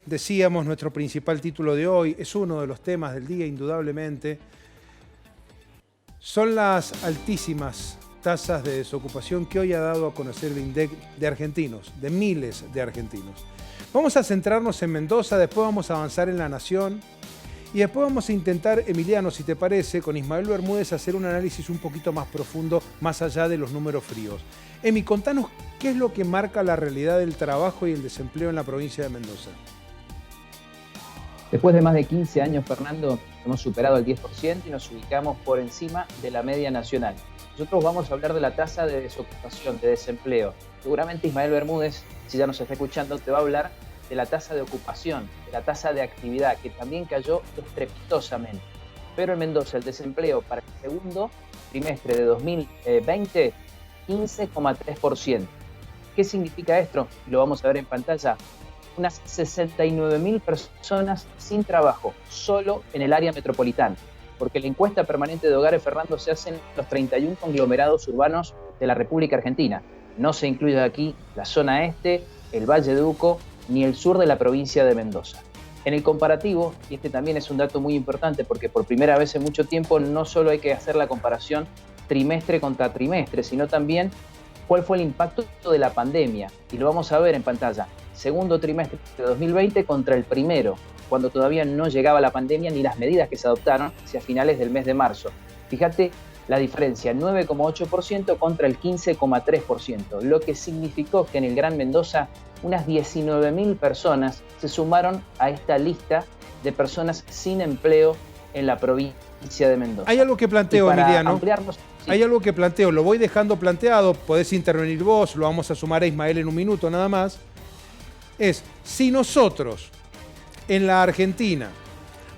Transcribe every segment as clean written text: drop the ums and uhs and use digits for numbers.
decíamos, nuestro principal título de hoy, es uno de los temas del día, indudablemente. Son las altísimas tasas de desocupación que hoy ha dado a conocer el INDEC de argentinos, de miles de argentinos. Vamos a centrarnos en Mendoza, después vamos a avanzar en La Nación y después vamos a intentar, Emiliano, si te parece, con Ismael Bermúdez hacer un análisis un poquito más profundo, más allá de los números fríos. Emi, contanos qué es lo que marca la realidad del trabajo y el desempleo en la provincia de Mendoza. Después de más de 15 años, Fernando, hemos superado el 10% y nos ubicamos por encima de la media nacional. Nosotros vamos a hablar de la tasa de desocupación, de desempleo. Seguramente Ismael Bermúdez, si ya nos está escuchando, te va a hablar de la tasa de ocupación, de la tasa de actividad, que también cayó estrepitosamente. Pero en Mendoza el desempleo para el segundo trimestre de 2020, 15,3%. ¿Qué significa esto? Lo vamos a ver en pantalla. Unas 69.000 personas sin trabajo, solo en el área metropolitana. Porque la encuesta permanente de hogares, Fernando, se hace en los 31 conglomerados urbanos de la República Argentina. No se incluye aquí la zona este, el Valle de Uco, ni el sur de la provincia de Mendoza. En el comparativo, y este también es un dato muy importante porque por primera vez en mucho tiempo no solo hay que hacer la comparación trimestre contra trimestre, sino también cuál fue el impacto de la pandemia. Y lo vamos a ver en pantalla. Segundo trimestre de 2020 contra el primero, cuando todavía no llegaba la pandemia ni las medidas que se adoptaron hacia finales del mes de marzo. Fíjate la diferencia, 9,8% contra el 15,3%, lo que significó que en el Gran Mendoza unas 19.000 personas se sumaron a esta lista de personas sin empleo en la provincia de Mendoza. Hay algo que planteo, Emiliano. Sí. Hay algo que planteo, lo voy dejando planteado, podés intervenir vos, lo vamos a sumar a Ismael en un minuto nada más. Es, si nosotros en la Argentina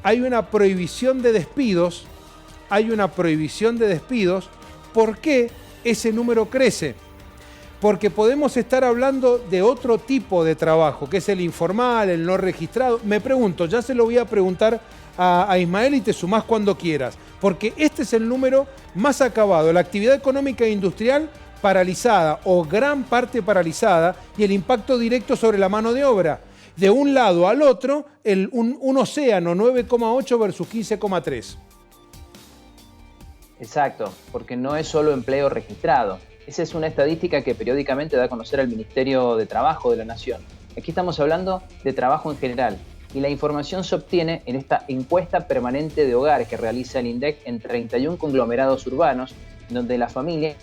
hay una prohibición de despidos, ¿por qué ese número crece? Porque podemos estar hablando de otro tipo de trabajo, que es el informal, el no registrado. Me pregunto, ya se lo voy a preguntar a Ismael y te sumás cuando quieras, porque este es el número más acabado, la actividad económica e industrial paralizada o gran parte paralizada y el impacto directo sobre la mano de obra. De un lado al otro, un océano, 9,8 versus 15,3. Exacto, porque no es solo empleo registrado. Esa es una estadística que periódicamente da a conocer al Ministerio de Trabajo de la Nación. Aquí estamos hablando de trabajo en general y la información se obtiene en esta encuesta permanente de hogares que realiza el INDEC en 31 conglomerados urbanos, donde las familias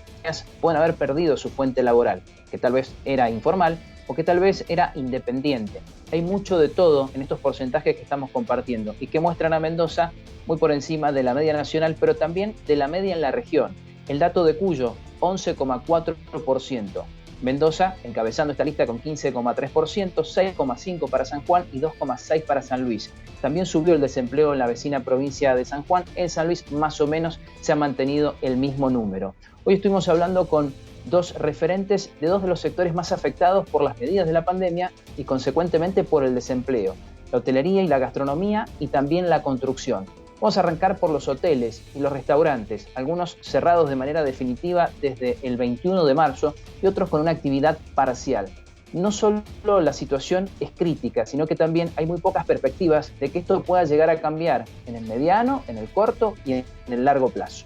pueden haber perdido su fuente laboral, que tal vez era informal o que tal vez era independiente. Hay mucho de todo en estos porcentajes que estamos compartiendo y que muestran a Mendoza muy por encima de la media nacional, pero también de la media en la región. El dato de Cuyo, 11,4%. Mendoza encabezando esta lista con 15,3%, 6,5% para San Juan y 2,6% para San Luis. También subió el desempleo en la vecina provincia de San Juan. En San Luis más o menos se ha mantenido el mismo número. Hoy estuvimos hablando con dos referentes de dos de los sectores más afectados por las medidas de la pandemia y consecuentemente por el desempleo, la hotelería y la gastronomía y también la construcción. Vamos a arrancar por los hoteles y los restaurantes, algunos cerrados de manera definitiva desde el 21 de marzo y otros con una actividad parcial. No solo la situación es crítica, sino que también hay muy pocas perspectivas de que esto pueda llegar a cambiar en el mediano, en el corto y en el largo plazo.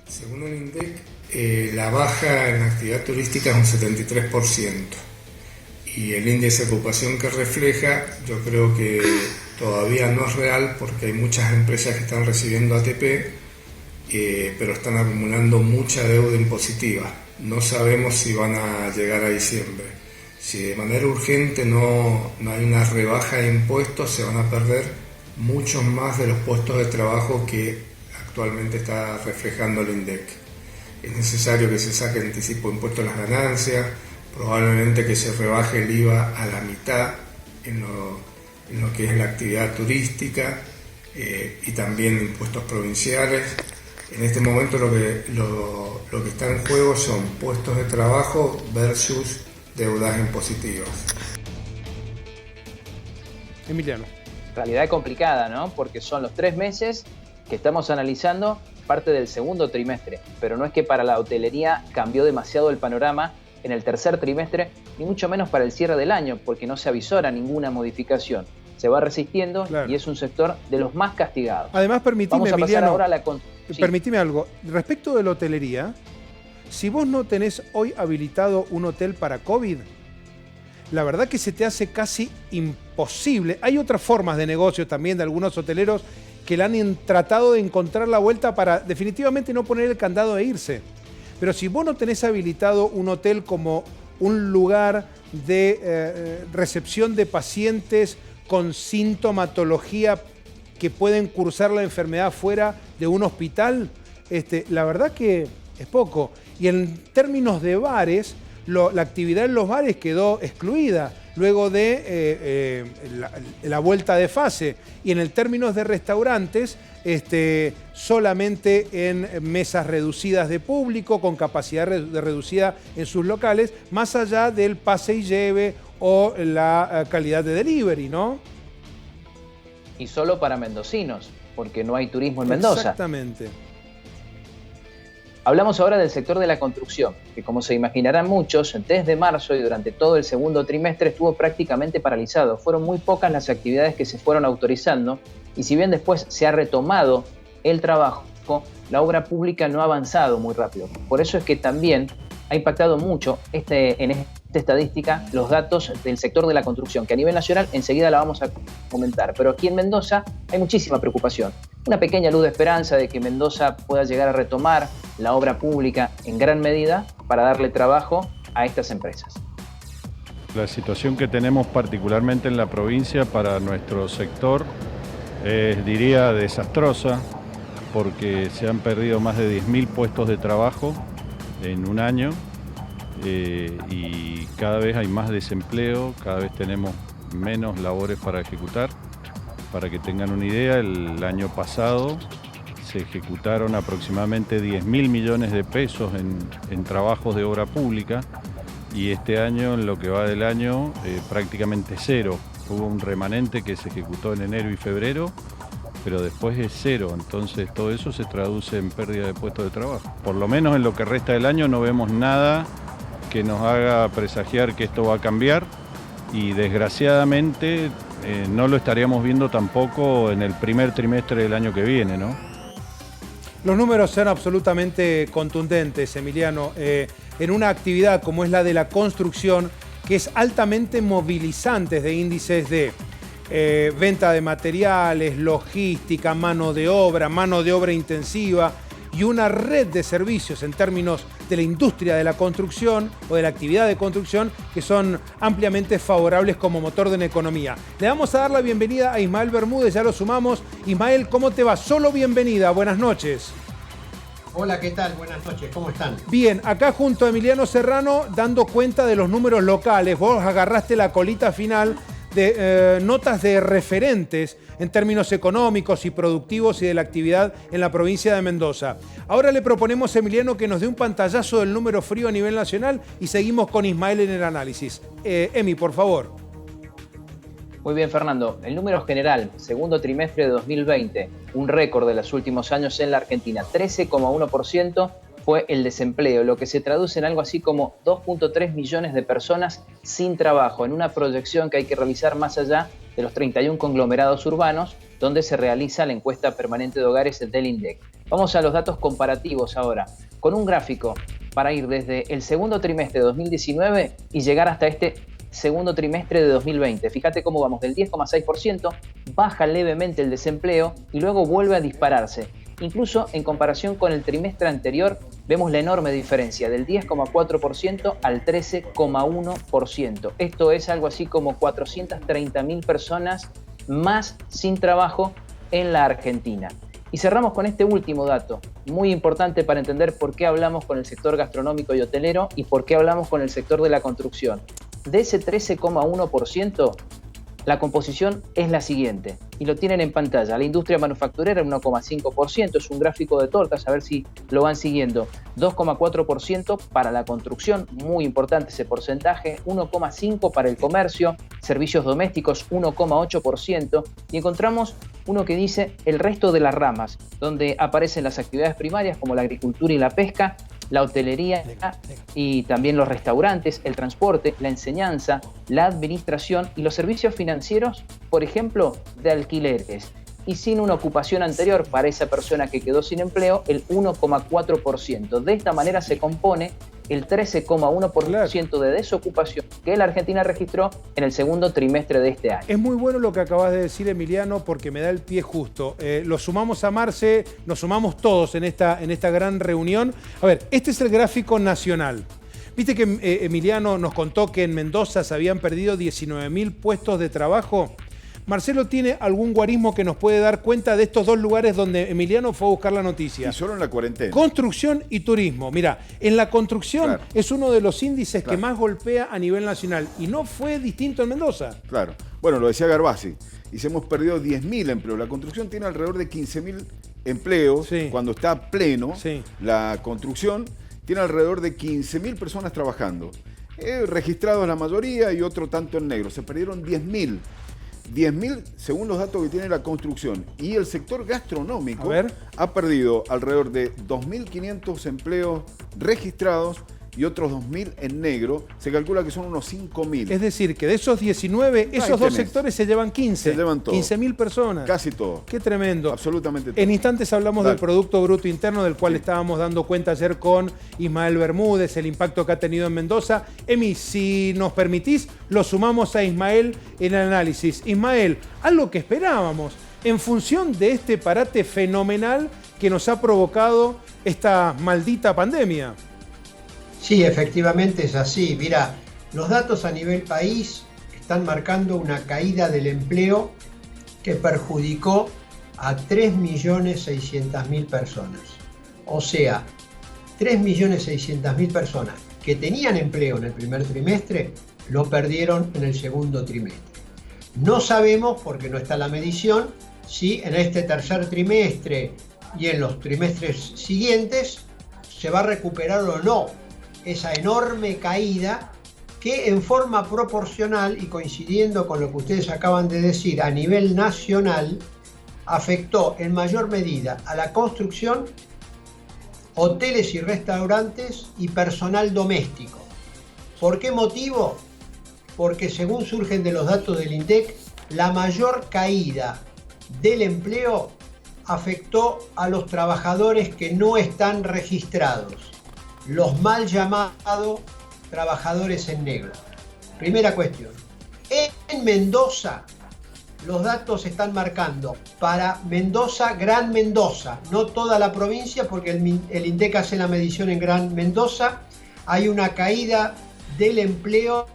Según el INDEC, la baja en actividad turística es un 73%. Y el índice de ocupación que refleja, yo creo que todavía no es real porque hay muchas empresas que están recibiendo ATP, pero están acumulando mucha deuda impositiva. No sabemos si van a llegar a diciembre. Si de manera urgente no hay una rebaja de impuestos, se van a perder muchos más de los puestos de trabajo que actualmente está reflejando el INDEC. Es necesario que se saque el anticipo de impuestos a las ganancias, probablemente que se rebaje el IVA a la mitad en lo que es la actividad turística y también impuestos provinciales. En este momento lo que está en juego son puestos de trabajo versus deudas impositivas. Emiliano. Realidad complicada, ¿no? Porque son los 3 meses que estamos analizando parte del segundo trimestre, pero no es que para la hotelería cambió demasiado el panorama en el tercer trimestre, ni mucho menos para el cierre del año, porque no se avisora ninguna modificación. Se va resistiendo, claro, y es un sector de los más castigados. Además, permitime, Emiliano, ahora permitime algo. Respecto de la hotelería, si vos no tenés hoy habilitado un hotel para COVID, la verdad que se te hace casi imposible. Hay otras formas de negocio también de algunos hoteleros que le han tratado de encontrar la vuelta para definitivamente no poner el candado e irse. Pero si vos no tenés habilitado un hotel como un lugar de recepción de pacientes con sintomatología que pueden cursar la enfermedad fuera de un hospital, la verdad que es poco. Y en términos de bares, la actividad en los bares quedó excluida luego de la vuelta de fase. Y en el términos de restaurantes, solamente en mesas reducidas de público, con capacidad reducida en sus locales, más allá del pase y lleve o la calidad de delivery, ¿no? Y solo para mendocinos, porque no hay turismo en Mendoza. Exactamente. Hablamos ahora del sector de la construcción, que como se imaginarán muchos, desde marzo y durante todo el segundo trimestre estuvo prácticamente paralizado. Fueron muy pocas las actividades que se fueron autorizando y si bien después se ha retomado el trabajo, la obra pública no ha avanzado muy rápido. Por eso es que también ha impactado mucho en esta estadística los datos del sector de la construcción, que a nivel nacional enseguida la vamos a comentar. Pero aquí en Mendoza hay muchísima preocupación. Una pequeña luz de esperanza de que Mendoza pueda llegar a retomar la obra pública en gran medida para darle trabajo a estas empresas. La situación que tenemos particularmente en la provincia para nuestro sector es, diría, desastrosa, porque se han perdido más de 10.000 puestos de trabajo en un año y cada vez hay más desempleo, cada vez tenemos menos labores para ejecutar. Para que tengan una idea, el año pasado se ejecutaron aproximadamente 10.000 millones de pesos en trabajos de obra pública y este año, en lo que va del año, prácticamente cero. Hubo un remanente que se ejecutó en enero y febrero, pero después es cero, entonces todo eso se traduce en pérdida de puestos de trabajo. Por lo menos en lo que resta del año no vemos nada que nos haga presagiar que esto va a cambiar y desgraciadamente no lo estaríamos viendo tampoco en el primer trimestre del año que viene, ¿no? Los números son absolutamente contundentes, Emiliano. En una actividad como es la de la construcción, que es altamente movilizante de índices de venta de materiales, logística, mano de obra intensiva y una red de servicios en términos de la industria de la construcción o de la actividad de construcción que son ampliamente favorables como motor de la economía. Le vamos a dar la bienvenida a Ismael Bermúdez, ya lo sumamos. Ismael, ¿cómo te va? Solo bienvenida, buenas noches. Hola, ¿qué tal? Buenas noches, ¿cómo están? Bien, acá junto a Emiliano Serrano dando cuenta de los números locales. Vos agarraste la colita final de notas de referentes en términos económicos y productivos y de la actividad en la provincia de Mendoza. Ahora le proponemos a Emiliano que nos dé un pantallazo del número frío a nivel nacional y seguimos con Ismael en el análisis. Emi, por favor. Muy bien, Fernando. El número general, segundo trimestre de 2020, un récord de los últimos años en la Argentina, 13,1%. Fue el desempleo, lo que se traduce en algo así como 2.3 millones de personas sin trabajo, en una proyección que hay que revisar más allá de los 31 conglomerados urbanos, donde se realiza la encuesta permanente de hogares del INDEC. Vamos a los datos comparativos ahora, con un gráfico para ir desde el segundo trimestre de 2019 y llegar hasta este segundo trimestre de 2020. Fíjate cómo vamos del 10,6%, baja levemente el desempleo y luego vuelve a dispararse. Incluso en comparación con el trimestre anterior, vemos la enorme diferencia del 10,4% al 13,1%. Esto es algo así como 430.000 personas más sin trabajo en la Argentina. Y cerramos con este último dato, muy importante para entender por qué hablamos con el sector gastronómico y hotelero y por qué hablamos con el sector de la construcción. De ese 13,1%, la composición es la siguiente, y lo tienen en pantalla. La industria manufacturera, 1,5%, es un gráfico de tortas, a ver si lo van siguiendo. 2,4% para la construcción, muy importante ese porcentaje. 1,5% para el comercio, servicios domésticos, 1,8%. Y encontramos uno que dice el resto de las ramas, donde aparecen las actividades primarias como la agricultura y la pesca, la hotelería y también los restaurantes, el transporte, la enseñanza, la administración y los servicios financieros, por ejemplo, de alquileres. Y sin una ocupación anterior para esa persona que quedó sin empleo, el 1,4%. De esta manera se compone el 13,1% de desocupación que la Argentina registró en el segundo trimestre de este año. Es muy bueno lo que acabas de decir, Emiliano, porque me da el pie justo. Lo sumamos a Marce, nos sumamos todos en esta gran reunión. A ver, este es el gráfico nacional. Viste que Emiliano nos contó que en Mendoza se habían perdido 19.000 puestos de trabajo. Marcelo tiene algún guarismo que nos puede dar cuenta de estos dos lugares donde Emiliano fue a buscar la noticia. Y solo en la cuarentena. Construcción y turismo. Mirá, en la construcción claro. es uno de los índices claro. que más golpea a nivel nacional. Y no fue distinto en Mendoza. Claro. Bueno, lo decía Garbasi. Y se hemos perdido 10.000 empleos. La construcción tiene alrededor de 15.000 empleos. Sí. Cuando está pleno, sí. La construcción tiene alrededor de 15.000 personas trabajando. Registrados la mayoría y otro tanto en negro. Se perdieron 10.000. 10.000 según los datos que tiene la construcción. Y el sector gastronómico ha perdido alrededor de 2.500 empleos registrados y otros 2.000 en negro. Se calcula que son unos 5.000. Es decir, que de esos 19, esos dos sectores se llevan 15. Se llevan todo. 15.000 personas. Casi todo. Qué tremendo. Absolutamente todo. En instantes hablamos del Producto Bruto Interno, del cual estábamos dando cuenta ayer con Ismael Bermúdez, el impacto que ha tenido en Mendoza. Emi, si nos permitís, lo sumamos a Ismael en el análisis. Ismael, algo que esperábamos en función de este parate fenomenal que nos ha provocado esta maldita pandemia. Sí, efectivamente es así. Mira, los datos a nivel país están marcando una caída del empleo que perjudicó a 3.600.000 personas. O sea, 3.600.000 personas que tenían empleo en el primer trimestre lo perdieron en el segundo trimestre. No sabemos, porque no está la medición, si en este tercer trimestre y en los trimestres siguientes se va a recuperar o no esa enorme caída que en forma proporcional y coincidiendo con lo que ustedes acaban de decir a nivel nacional afectó en mayor medida a la construcción, hoteles y restaurantes y personal doméstico. ¿Por qué motivo? Porque según surgen de los datos del INDEC, la mayor caída del empleo afectó a los trabajadores que no están registrados, los mal llamados trabajadores en negro. Primera cuestión. En Mendoza, los datos están marcando para Mendoza, Gran Mendoza, no toda la provincia, porque el INDEC hace la medición en Gran Mendoza, hay una caída del empleo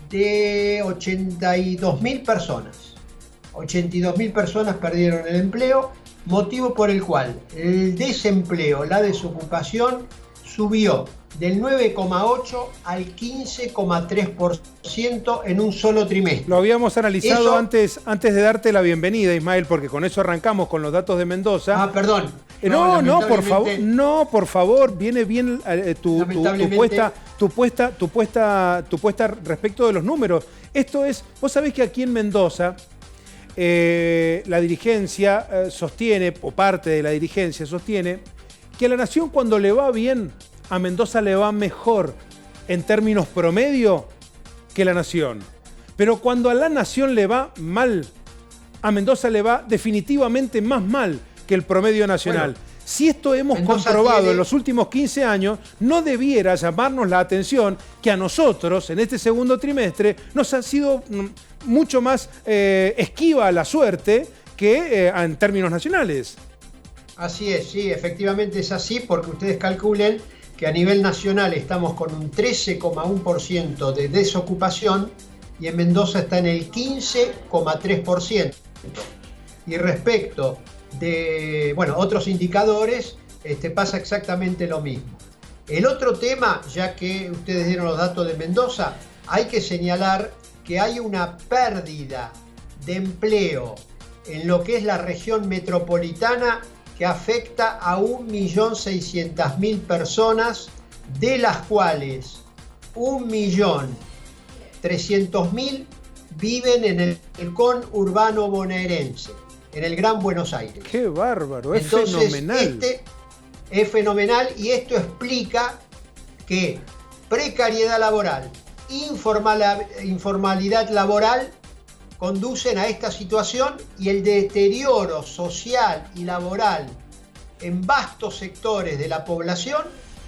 de 82.000 personas. 82.000 personas perdieron el empleo, motivo por el cual el desempleo, la desocupación, subió del 9,8 al 15,3% en un solo trimestre. Lo habíamos analizado antes de darte la bienvenida, Ismael, porque con eso arrancamos con los datos de Mendoza. Ah, perdón. No, por favor, viene bien tu puesta respecto de los números. Esto es, vos sabés que aquí en Mendoza la dirigencia sostiene, o parte de la dirigencia sostiene, que a la nación cuando le va bien, a Mendoza le va mejor en términos promedio que la nación. Pero cuando a la nación le va mal, a Mendoza le va definitivamente más mal que el promedio nacional. Bueno, si esto hemos comprobado en los últimos 15 años, no debiera llamarnos la atención que a nosotros, en este segundo trimestre, nos ha sido mucho más esquiva la suerte que en términos nacionales. Así es, sí, efectivamente es así, porque ustedes calculen que a nivel nacional estamos con un 13,1% de desocupación y en Mendoza está en el 15,3%. Y respecto de otros indicadores, pasa exactamente lo mismo. El otro tema, ya que ustedes dieron los datos de Mendoza, hay que señalar que hay una pérdida de empleo en lo que es la región metropolitana que afecta a 1.600.000 personas, de las cuales 1.300.000 viven en el conurbano bonaerense, en el Gran Buenos Aires. ¡Qué bárbaro! Es entonces, fenomenal. Es fenomenal y esto explica que precariedad laboral, informalidad laboral conducen a esta situación y el deterioro social y laboral en vastos sectores de la población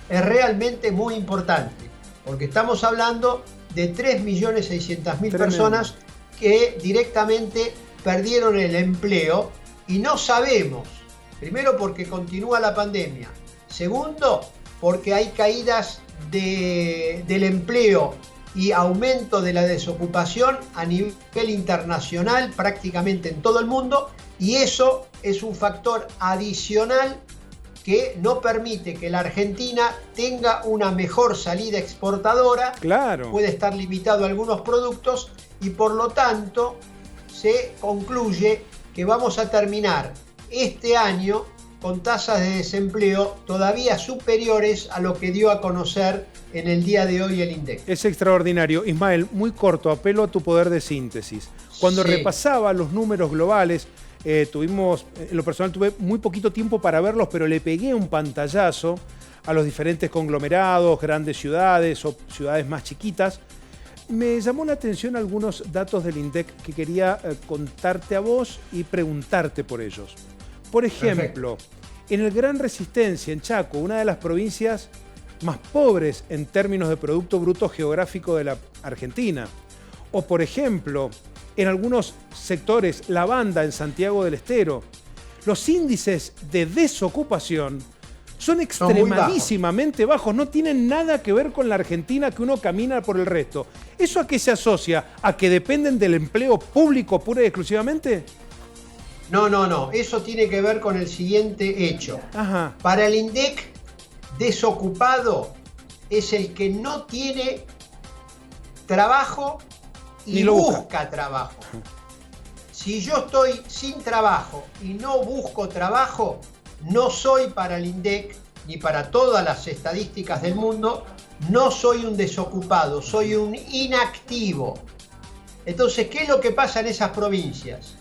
es realmente muy importante, porque estamos hablando de 3.600.000 personas que directamente perdieron el empleo y no sabemos, primero porque continúa la pandemia, segundo porque hay caídas del empleo y aumento de la desocupación a nivel internacional prácticamente en todo el mundo, y eso es un factor adicional que no permite que la Argentina tenga una mejor salida exportadora. Claro. Puede estar limitado a algunos productos y por lo tanto se concluye que vamos a terminar este año con tasas de desempleo todavía superiores a lo que dio a conocer en el día de hoy el INDEC. Es extraordinario. Ismael, muy corto, apelo a tu poder de síntesis. Cuando repasaba los números globales, en lo personal tuve muy poquito tiempo para verlos, pero le pegué un pantallazo a los diferentes conglomerados, grandes ciudades o ciudades más chiquitas. Me llamó la atención algunos datos del INDEC que quería contarte a vos y preguntarte por ellos. Por ejemplo, en el Gran Resistencia, en Chaco, una de las provincias más pobres en términos de Producto Bruto Geográfico de la Argentina. O, por ejemplo, en algunos sectores, La Banda, en Santiago del Estero, los índices de desocupación son extremadísimamente bajos, no tienen nada que ver con la Argentina que uno camina por el resto. ¿Eso a qué se asocia? ¿A que dependen del empleo público pura y exclusivamente? No, eso tiene que ver con el siguiente hecho. Ajá. Para el INDEC, desocupado es el que no tiene trabajo y busca trabajo. Si yo estoy sin trabajo y no busco trabajo, no soy para el INDEC ni para todas las estadísticas del mundo, no soy un desocupado, soy un inactivo. Entonces, ¿qué es lo que pasa en esas provincias?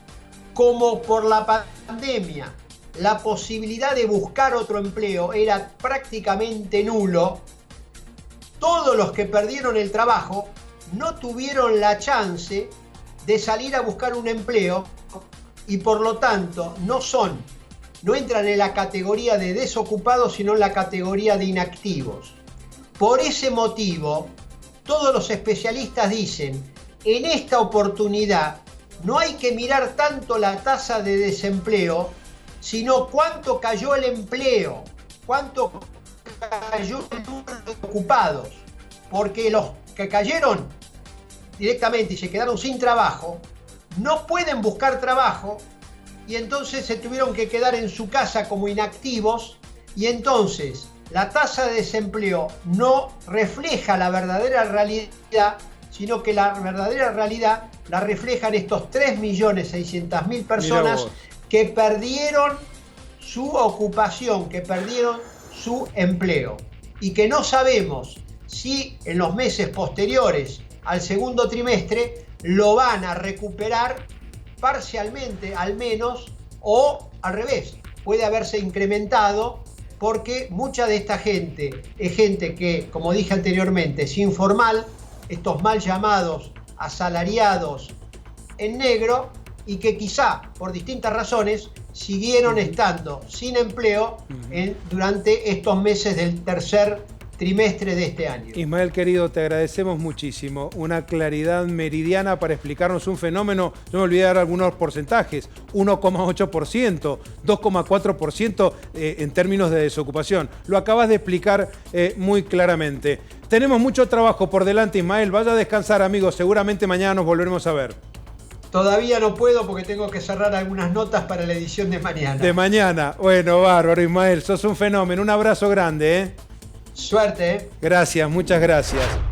Como por la pandemia la posibilidad de buscar otro empleo era prácticamente nulo, todos los que perdieron el trabajo no tuvieron la chance de salir a buscar un empleo y por lo tanto no entran en la categoría de desocupados, sino en la categoría de inactivos. Por ese motivo, todos los especialistas dicen, en esta oportunidad no hay que mirar tanto la tasa de desempleo, sino cuánto cayó el empleo, cuánto cayó el número de ocupados, porque los que cayeron directamente y se quedaron sin trabajo, no pueden buscar trabajo y entonces se tuvieron que quedar en su casa como inactivos y entonces la tasa de desempleo no refleja la verdadera realidad, sino que la verdadera realidad la reflejan estos 3.600.000 personas que perdieron su ocupación, que perdieron su empleo y que no sabemos si en los meses posteriores al segundo trimestre lo van a recuperar parcialmente al menos o al revés, puede haberse incrementado porque mucha de esta gente es gente que, como dije anteriormente, es informal, estos mal llamados asalariados en negro y que quizá por distintas razones siguieron estando sin empleo durante estos meses del tercer trimestre de este año. Ismael, querido, te agradecemos muchísimo. Una claridad meridiana para explicarnos un fenómeno. No me olvidé de dar algunos porcentajes. 1,8%, 2,4% en términos de desocupación. Lo acabas de explicar muy claramente. Tenemos mucho trabajo por delante, Ismael. Vaya a descansar, amigos. Seguramente mañana nos volveremos a ver. Todavía no puedo porque tengo que cerrar algunas notas para la edición de mañana. De mañana. Bueno, bárbaro, Ismael. Sos un fenómeno. Un abrazo grande, ¿eh? Suerte. Gracias, muchas gracias.